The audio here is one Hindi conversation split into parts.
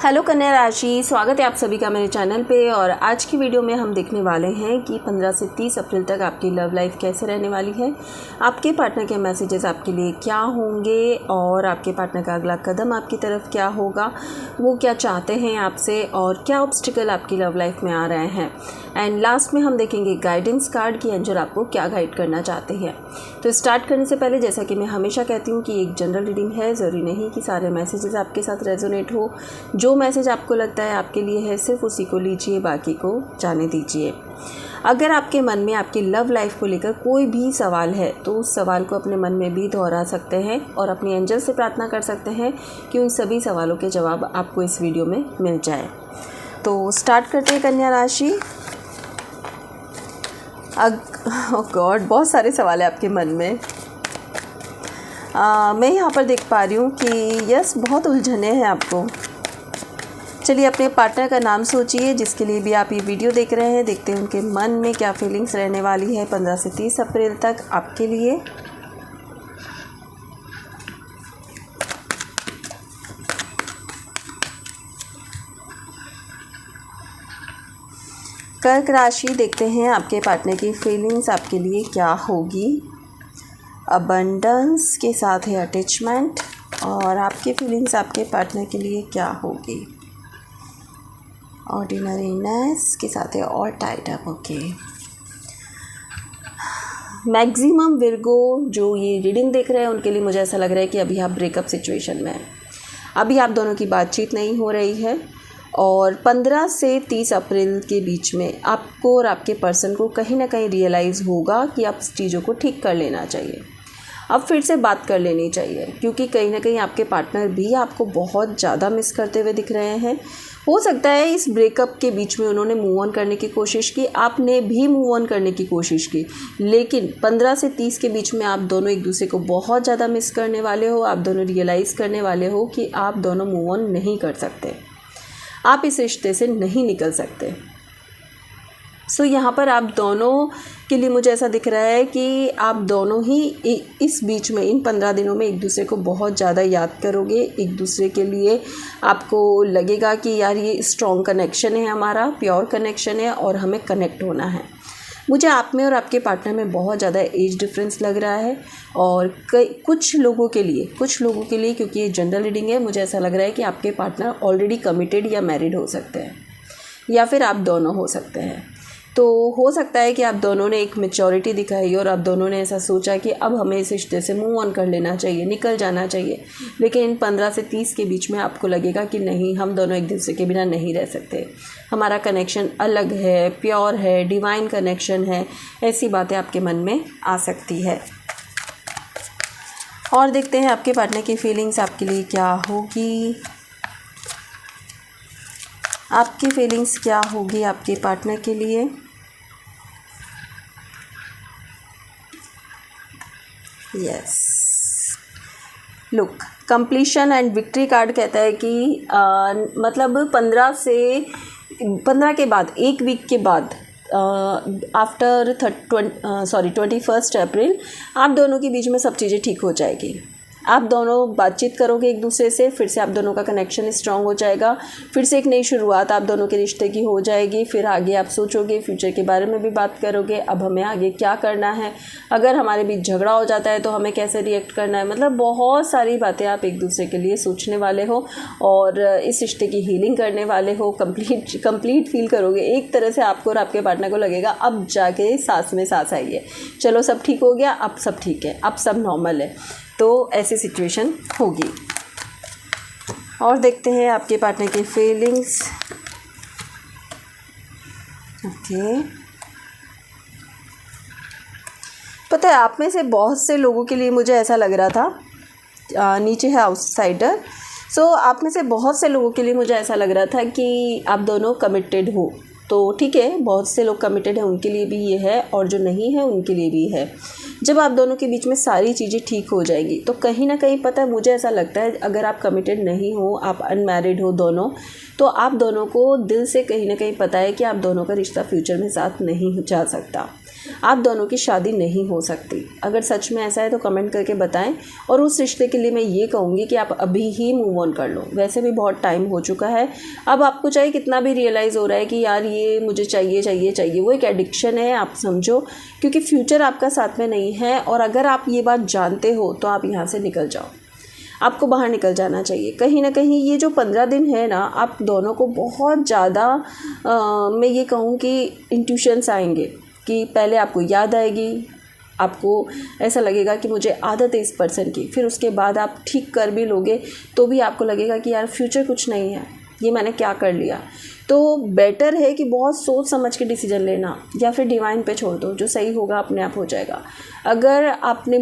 हेलो कन्या राशि, स्वागत है आप सभी का मेरे चैनल पे। और आज की वीडियो में हम देखने वाले हैं कि 15 से 30 अप्रैल तक आपकी लव लाइफ कैसे रहने वाली है, आपके पार्टनर के मैसेजेस आपके लिए क्या होंगे और आपके पार्टनर का अगला कदम आपकी तरफ क्या होगा, वो क्या चाहते हैं आपसे और क्या ऑब्स्टिकल आपकी लव लाइफ में आ रहे हैं। एंड लास्ट में हम देखेंगे गाइडेंस कार्ड की एंजल आपको क्या गाइड करना चाहते हैं। तो स्टार्ट करने से पहले जैसा कि मैं हमेशा कहती हूँ कि एक जनरल रीडिंग है, ज़रूरी नहीं कि सारे मैसेजेस आपके साथ रेजोनेट हो। जो मैसेज आपको लगता है आपके लिए है सिर्फ उसी को लीजिए, बाकी को जाने दीजिए। अगर आपके मन में आपकी लव लाइफ को लेकर कोई भी सवाल है तो उस सवाल को अपने मन में भी दोहरा सकते हैं और अपनी एंजल से प्रार्थना कर सकते हैं कि उन सभी सवालों के जवाब आपको इस वीडियो में मिल जाए। तो स्टार्ट करते हैं कन्या राशि। गॉड, बहुत सारे सवाल है आपके मन में। मैं यहाँ पर देख पा रही हूँ कि यस, बहुत उलझने हैं आपको। चलिए अपने पार्टनर का नाम सोचिए जिसके लिए भी आप ये वीडियो देख रहे हैं। देखते हैं उनके मन में क्या फीलिंग्स रहने वाली है 15 से 30 अप्रैल तक आपके लिए। कर्क राशि, देखते हैं आपके पार्टनर की फीलिंग्स आपके लिए क्या होगी। अबंडेंस के साथ है अटैचमेंट और आपकी फीलिंग्स आपके पार्टनर के लिए क्या होगी। ऑर्डिनरीनेस के साथ है all tied up. Okay, maximum Virgo जो ये रीडिंग देख रहे हैं उनके लिए मुझे ऐसा लग रहा है कि अभी आप ब्रेकअप सिचुएशन में हैं। अभी आप दोनों की बातचीत नहीं हो रही है और 15 से 30 अप्रैल के बीच में आपको और आपके पर्सन को कहीं ना कहीं रियलाइज़ होगा कि आप चीज़ों को ठीक कर लेना चाहिए। अब फिर से बात कर लेनी चाहिए क्योंकि कहीं ना कहीं आपके पार्टनर भी आपको बहुत ज़्यादा मिस करते हुए दिख रहे हैं। हो सकता है इस ब्रेकअप के बीच में उन्होंने मूव ऑन करने की कोशिश की, आपने भी मूव ऑन करने की कोशिश की, लेकिन 15 से 30 के बीच में आप दोनों एक दूसरे को बहुत ज़्यादा मिस करने वाले हो। आप दोनों रियलाइज़ करने वाले हो कि आप दोनों मूव ऑन नहीं कर सकते, आप इस रिश्ते से नहीं निकल सकते। सो यहाँ पर आप दोनों के लिए मुझे ऐसा दिख रहा है कि आप दोनों ही इस बीच में इन 15 दिनों में एक दूसरे को बहुत ज़्यादा याद करोगे। एक दूसरे के लिए आपको लगेगा कि यार ये स्ट्रॉन्ग कनेक्शन है, हमारा प्योर कनेक्शन है और हमें कनेक्ट होना है। मुझे आप में और आपके पार्टनर में बहुत ज़्यादा एज डिफरेंस लग रहा है और कुछ लोगों के लिए क्योंकि ये जनरल रीडिंग है, मुझे ऐसा लग रहा है कि आपके पार्टनर ऑलरेडी कमिटेड या मैरिड हो सकते हैं या फिर आप दोनों हो सकते हैं। तो हो सकता है कि आप दोनों ने एक मैच्योरिटी दिखाई और आप दोनों ने ऐसा सोचा कि अब हमें इस रिश्ते से मूव ऑन कर लेना चाहिए, निकल जाना चाहिए। लेकिन इन 15 से 30 के बीच में आपको लगेगा कि नहीं, हम दोनों एक दूसरे के बिना नहीं रह सकते, हमारा कनेक्शन अलग है, प्योर है, डिवाइन कनेक्शन है। ऐसी बातें आपके मन में आ सकती है। और देखते हैं आपके पार्टनर की फीलिंग्स आपके लिए क्या होगी। आपकी फीलिंग्स क्या होगी आपके पार्टनर के लिए। Yes, look, completion and victory card कहता है कि मतलब 15 के बाद, एक वीक के बाद, आफ्टर 21 अप्रैल आप दोनों के बीच में सब चीज़ें ठीक हो जाएगी। आप दोनों बातचीत करोगे एक दूसरे से, फिर से आप दोनों का कनेक्शन स्ट्रांग हो जाएगा, फिर से एक नई शुरुआत आप दोनों के रिश्ते की हो जाएगी। फिर आगे आप सोचोगे, फ्यूचर के बारे में भी बात करोगे, अब हमें आगे क्या करना है, अगर हमारे बीच झगड़ा हो जाता है तो हमें कैसे रिएक्ट करना है। मतलब बहुत सारी बातें आप एक दूसरे के लिए सोचने वाले हो और इस रिश्ते की हीलिंग करने वाले हो। कंप्लीट फील करोगे। एक तरह से आपको और आपके पार्टनर को लगेगा अब जाके सांस में सांस आई है, चलो सब ठीक हो गया, अब सब ठीक है, अब सब नॉर्मल है। तो ऐसी सिचुएशन होगी। और देखते हैं आपके पार्टनर की फीलिंग्स। ओके, पता है आप में से बहुत से लोगों के लिए मुझे ऐसा लग रहा था, नीचे है आउटसाइडर। सो आप में से बहुत से लोगों के लिए मुझे ऐसा लग रहा था कि आप दोनों कमिटेड हो। तो ठीक है, बहुत से लोग कमिटेड हैं, उनके लिए भी ये है और जो नहीं है उनके लिए भी है। जब आप दोनों के बीच में सारी चीज़ें ठीक हो जाएंगी तो कहीं ना कहीं, पता है मुझे ऐसा लगता है, अगर आप कमिटेड नहीं हो, आप अनमैरिड हो दोनों, तो आप दोनों को दिल से कहीं ना कहीं पता है कि आप दोनों का रिश्ता फ्यूचर में साथ नहीं जा सकता। आप दोनों की शादी नहीं हो सकती। अगर सच में ऐसा है तो कमेंट करके बताएं। और उस रिश्ते के लिए मैं ये कहूँगी कि आप अभी ही मूव ऑन कर लो, वैसे भी बहुत टाइम हो चुका है। अब आपको चाहे कितना भी रियलाइज़ हो रहा है कि यार ये मुझे चाहिए चाहिए चाहिए, वो एक एडिक्शन है आप समझो, क्योंकि फ्यूचर आपका साथ में नहीं है। और अगर आप ये बात जानते हो तो आप यहाँ से निकल जाओ, आपको बाहर निकल जाना चाहिए। कहीं ना कहीं ये जो 15 दिन है ना, आप दोनों को बहुत ज़्यादा मैं ये कहूँ कि इंट्यूशंस आएंगे कि पहले आपको याद आएगी, आपको ऐसा लगेगा कि मुझे आदत है इस पर्सन की, फिर उसके बाद आप ठीक कर भी लोगे तो भी आपको लगेगा कि यार फ्यूचर कुछ नहीं है, ये मैंने क्या कर लिया। तो बेटर है कि बहुत सोच समझ के डिसीजन लेना, या फिर डिवाइन पे छोड़ दो, जो सही होगा अपने आप हो जाएगा। अगर आपने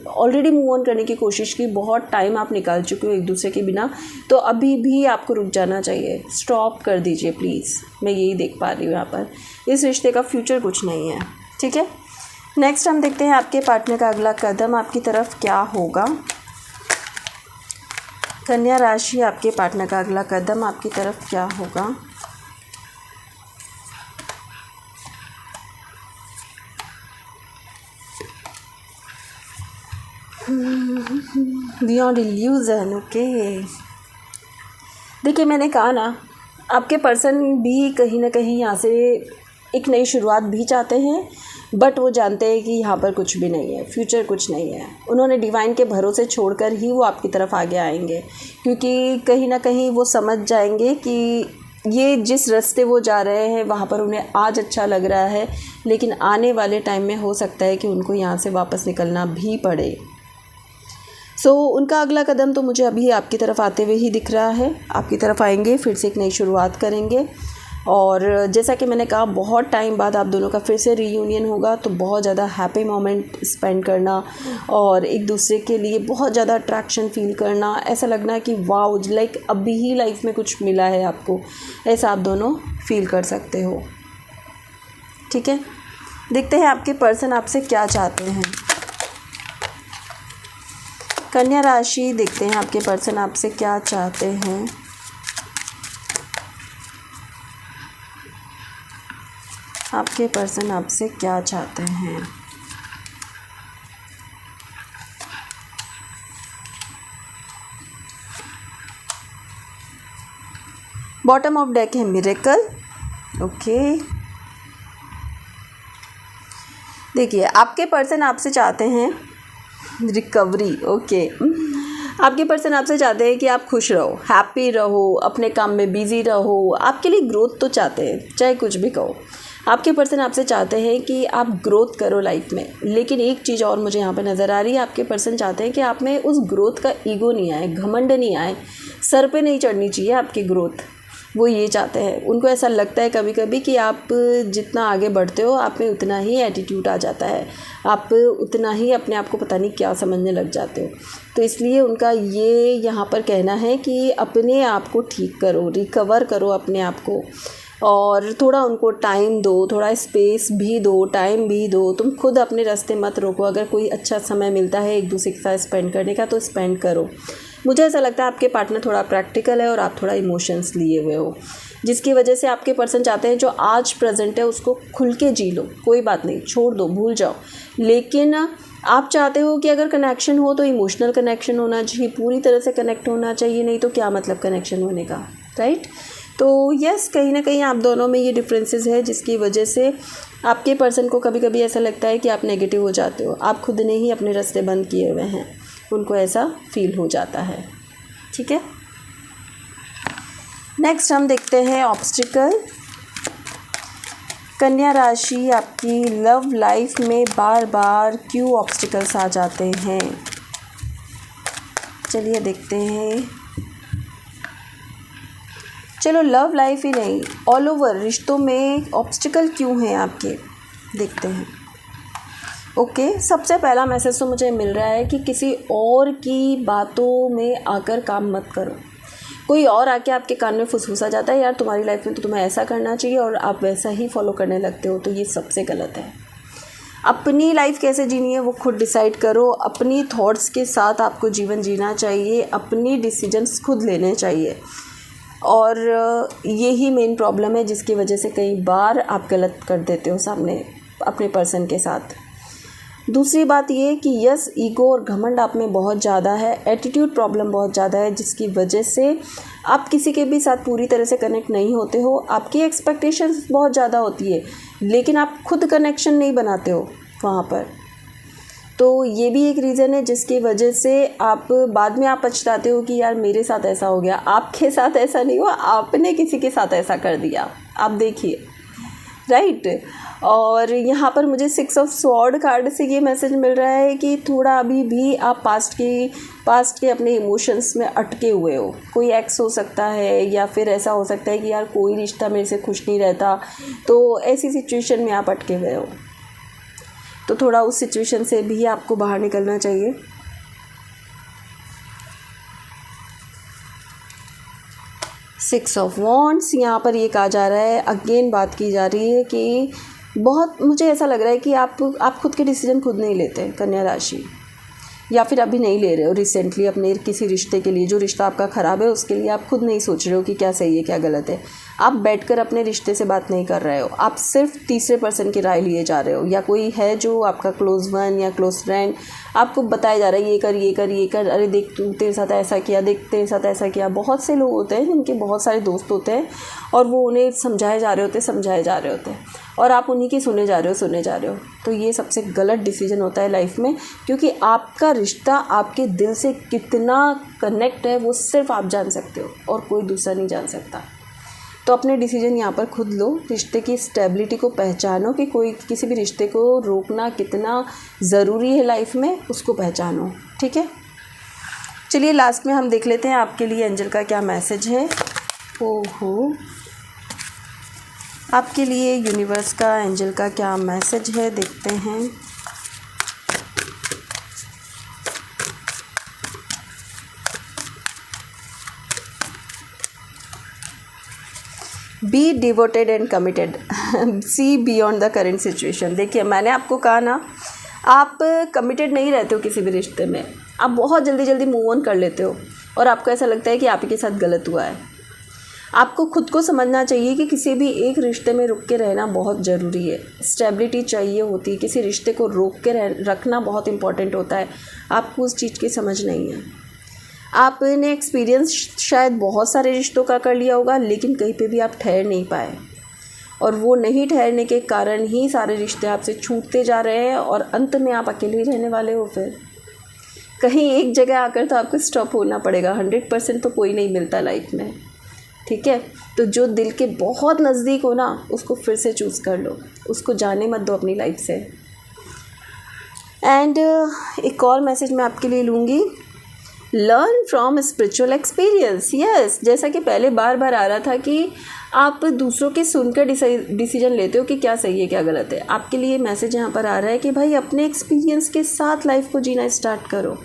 ऑलरेडी मूव ऑन करने की कोशिश की, बहुत टाइम आप निकाल चुके हो एक दूसरे के बिना, तो अभी भी आपको रुक जाना चाहिए, स्टॉप कर दीजिए प्लीज़। मैं यही देख पा रही हूँ यहाँ पर, इस रिश्ते का फ्यूचर कुछ नहीं है, ठीक है। नेक्स्ट हम देखते हैं आपके पार्टनर का अगला कदम आपकी तरफ क्या होगा। कन्या राशि, आपके पार्टनर का अगला कदम आपकी तरफ क्या होगा। Beyond illusion, okay. देखिए मैंने कहा ना, आपके पर्सन भी कहीं ना कहीं यहाँ से एक नई शुरुआत भी चाहते हैं, बट वो जानते हैं कि यहाँ पर कुछ भी नहीं है, फ्यूचर कुछ नहीं है। उन्होंने डिवाइन के भरोसे छोड़कर ही वो आपकी तरफ आगे आएंगे, क्योंकि कहीं ना कहीं वो समझ जाएंगे कि ये जिस रास्ते वो जा रहे हैं वहाँ पर उन्हें आज अच्छा लग रहा है, लेकिन आने वाले टाइम में हो सकता है कि उनको यहाँ से वापस निकलना भी पड़े। उनका अगला कदम तो मुझे अभी आपकी तरफ आते हुए ही दिख रहा है, आपकी तरफ आएंगे, फिर से एक नई शुरुआत करेंगे। और जैसा कि मैंने कहा, बहुत टाइम बाद आप दोनों का फिर से रीयूनियन होगा, तो बहुत ज़्यादा हैप्पी मोमेंट स्पेंड करना और एक दूसरे के लिए बहुत ज़्यादा अट्रैक्शन फील करना, ऐसा लगना कि वाओ, लाइक अभी ही लाइफ में कुछ मिला है आपको, ऐसा आप दोनों फील कर सकते हो, ठीक है। देखते हैं आपके पर्सन आपसे क्या चाहते हैं। कन्या राशि, देखते हैं आपके पर्सन आपसे क्या चाहते हैं। आपके पर्सन आपसे क्या चाहते हैं। बॉटम ऑफ डेक है मिरेकल, ओके। देखिए आपके पर्सन आपसे चाहते हैं रिकवरी, ओके। आपके पर्सन आपसे चाहते हैं कि आप खुश रहो, हैप्पी रहो, अपने काम में बिजी रहो, आपके लिए ग्रोथ तो चाहते हैं, चाहे कुछ भी कहो। आपके पर्सन आपसे चाहते हैं कि आप ग्रोथ करो लाइफ में, लेकिन एक चीज़ और मुझे यहाँ पे नज़र आ रही है, आपके पर्सन चाहते हैं कि आप में उस ग्रोथ का ईगो नहीं आए, घमंड नहीं आए, सर पे नहीं चढ़नी चाहिए आपकी ग्रोथ, वो ये चाहते हैं। उनको ऐसा लगता है कभी कभी कि आप जितना आगे बढ़ते हो आप में उतना ही एटीट्यूड आ जाता है, आप उतना ही अपने आप को पता नहीं क्या समझने लग जाते हो। तो इसलिए उनका ये यहाँ पर कहना है कि अपने आप को ठीक करो, रिकवर करो अपने आप को, और थोड़ा उनको टाइम दो, थोड़ा स्पेस भी दो, टाइम भी दो। तुम खुद अपने रास्ते मत रोको, अगर कोई अच्छा समय मिलता है एक दूसरे के साथ स्पेंड करने का तो स्पेंड करो। मुझे ऐसा लगता है आपके पार्टनर थोड़ा प्रैक्टिकल है और आप थोड़ा इमोशंस लिए हुए हो, जिसकी वजह से आपके पर्सन चाहते हैं जो आज प्रेजेंट है उसको खुल के जी लो, कोई बात नहीं, छोड़ दो, भूल जाओ। लेकिन आप चाहते हो कि अगर कनेक्शन हो तो इमोशनल कनेक्शन होना चाहिए, पूरी तरह से कनेक्ट होना चाहिए, नहीं तो क्या मतलब कनेक्शन होने का, राइट। तो यस, कहीं ना कहीं आप दोनों में ये डिफरेंसेस है, जिसकी वजह से आपके पर्सन को कभी कभी ऐसा लगता है कि आप नेगेटिव हो जाते हो, आप खुद ने ही अपने रास्ते बंद किए हुए हैं, उनको ऐसा फील हो जाता है, ठीक है। नेक्स्ट हम देखते हैं ऑब्स्टिकल। कन्या राशि, आपकी लव लाइफ में बार बार क्यों ऑब्स्टिकल्स आ जाते हैं, चलिए देखते हैं। चलो लव लाइफ ही नहीं, ऑल ओवर रिश्तों में ऑब्स्टिकल क्यों हैं आपके, देखते हैं। ओके, सबसे पहला मैसेज तो मुझे मिल रहा है कि किसी और की बातों में आकर काम मत करो। कोई और आके आपके कान में फुसफुसा जाता है, यार तुम्हारी लाइफ में तो तुम्हें ऐसा करना चाहिए, और आप वैसा ही फॉलो करने लगते हो, तो ये सबसे गलत है। अपनी लाइफ कैसे जीनी है वो खुद डिसाइड करो, अपनी थॉट्स के साथ आपको जीवन जीना चाहिए, अपनी डिसीजंस खुद लेने चाहिए, और यही मेन प्रॉब्लम है जिसकी वजह से कई बार आप गलत कर देते हो सामने अपने पर्सन के साथ। दूसरी बात ये कि यस, ईगो और घमंड आप में बहुत ज़्यादा है, एटीट्यूड प्रॉब्लम बहुत ज़्यादा है, जिसकी वजह से आप किसी के भी साथ पूरी तरह से कनेक्ट नहीं होते हो। आपकी एक्सपेक्टेशंस बहुत ज़्यादा होती है, लेकिन आप खुद कनेक्शन नहीं बनाते हो वहाँ पर। तो ये भी एक रीज़न है जिसकी वजह से आप बाद में आप पछताते हो कि यार मेरे साथ ऐसा हो गया। आपके साथ ऐसा नहीं हुआ, आपने किसी के साथ ऐसा कर दिया। आप देखिए, राइट। और यहाँ पर मुझे 6 ऑफ स्वॉर्ड कार्ड से ये मैसेज मिल रहा है कि थोड़ा अभी भी आप पास्ट के अपने इमोशंस में अटके हुए हो। कोई एक्स हो सकता है, या फिर ऐसा हो सकता है कि यार कोई रिश्ता मेरे से खुश नहीं रहता, तो ऐसी सिचुएशन में आप अटके हुए हो। तो थोड़ा उस सिचुएशन से भी आपको बाहर निकलना चाहिए। सिक्स ऑफ वॉन्ड्स, यहाँ पर ये कहा जा रहा है, अगेन बात की जा रही है कि बहुत मुझे ऐसा लग रहा है कि आप खुद के डिसीजन खुद नहीं लेते कन्या राशि, या फिर अभी नहीं ले रहे हो रिसेंटली अपने किसी रिश्ते के लिए। जो रिश्ता आपका ख़राब है उसके लिए आप खुद नहीं सोच रहे हो कि क्या सही है क्या गलत है। आप बैठकर अपने रिश्ते से बात नहीं कर रहे हो, आप सिर्फ तीसरे पर्सन की राय लिए जा रहे हो, या कोई है जो आपका क्लोज वन या क्लोज फ्रेंड आपको बताया जा रहा है ये कर ये कर ये कर, अरे देख तू तेरे साथ ऐसा किया, देख तेरे साथ ऐसा किया। बहुत से लोग होते हैं जिनके बहुत सारे दोस्त होते हैं और वो उन्हें समझाए जा रहे होते हैं और आप उन्हीं की सुने जा रहे हो। तो ये सबसे गलत डिसीजन होता है लाइफ में, क्योंकि आपका रिश्ता आपके दिल से कितना कनेक्ट है वो सिर्फ आप जान सकते हो और कोई दूसरा नहीं जान सकता। तो अपने डिसीजन यहाँ पर खुद लो, रिश्ते की स्टेबिलिटी को पहचानो कि किसी भी रिश्ते को रोकना कितना ज़रूरी है लाइफ में, उसको पहचानो। ठीक है, चलिए लास्ट में हम देख लेते हैं आपके लिए एंजल का क्या मैसेज है। ओहो, आपके लिए यूनिवर्स का एंजल का क्या मैसेज है, देखते हैं। Be devoted and committed, see beyond the current situation. देखिए, मैंने आपको कहा ना, आप कमिटेड नहीं रहते हो किसी भी रिश्ते में। आप बहुत जल्दी मूव ऑन कर लेते हो और आपको ऐसा लगता है कि आप ही के साथ गलत हुआ है। आपको खुद को समझना चाहिए कि किसी भी एक रिश्ते में रुक के रहना बहुत ज़रूरी है। स्टेबिलिटी चाहिए होती है, किसी रिश्ते को रोक के रखना बहुत इंपॉर्टेंट होता है। आपको उस चीज़ की समझ नहीं है। आपने एक्सपीरियंस शायद बहुत सारे रिश्तों का कर लिया होगा, लेकिन कहीं पे भी आप ठहर नहीं पाए, और वो नहीं ठहरने के कारण ही सारे रिश्ते आपसे छूटते जा रहे हैं और अंत में आप अकेले ही रहने वाले हो। फिर कहीं एक जगह आकर तो आपको स्टॉप होना पड़ेगा। 100% तो कोई नहीं मिलता लाइफ में। ठीक है, तो जो दिल के बहुत नज़दीक हो ना, उसको फिर से चूज़ कर लो, उसको जाने मत दो अपनी लाइफ से। एंड एक और मैसेज मैं आपके लिए लूँगी, learn from spiritual experience. Yes, जैसा कि पहले बार बार आ रहा था कि आप दूसरों के सुनकर डिसीजन लेते हो कि क्या सही है क्या गलत है। आपके लिए मैसेज यहाँ पर आ रहा है कि भाई अपने एक्सपीरियंस के साथ लाइफ को जीना स्टार्ट करो।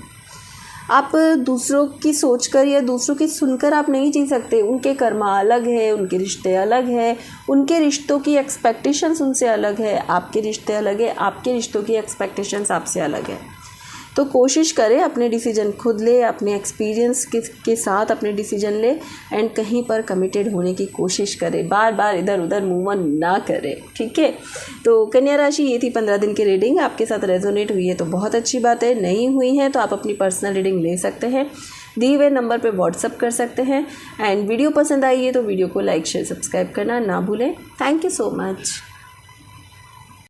आप दूसरों की सोचकर या दूसरों की सुनकर आप नहीं जी सकते। उनके कर्मा अलग है, उनके रिश्ते अलग है, उनके रिश्तों की एक्सपेक्टेशंस उनसे अलग है, आपके रिश्ते अलग है, आपके रिश्तों की एक्सपेक्टेशंस आपसे अलग है। तो कोशिश करें अपने डिसीजन खुद ले, अपने एक्सपीरियंस के साथ अपने डिसीजन ले, एंड कहीं पर कमिटेड होने की कोशिश करें। बार बार इधर उधर मूव ऑन ना करें। ठीक है, तो कन्या राशि ये थी 15 दिन की रीडिंग। आपके साथ रेजोनेट हुई है तो बहुत अच्छी बात है, नहीं हुई है तो आप अपनी पर्सनल रीडिंग ले सकते हैं, दिए हुए नंबर पर व्हाट्सअप कर सकते हैं। एंड वीडियो पसंद आई है तो वीडियो को लाइक शेयर सब्सक्राइब करना ना भूलें। Thank you so much.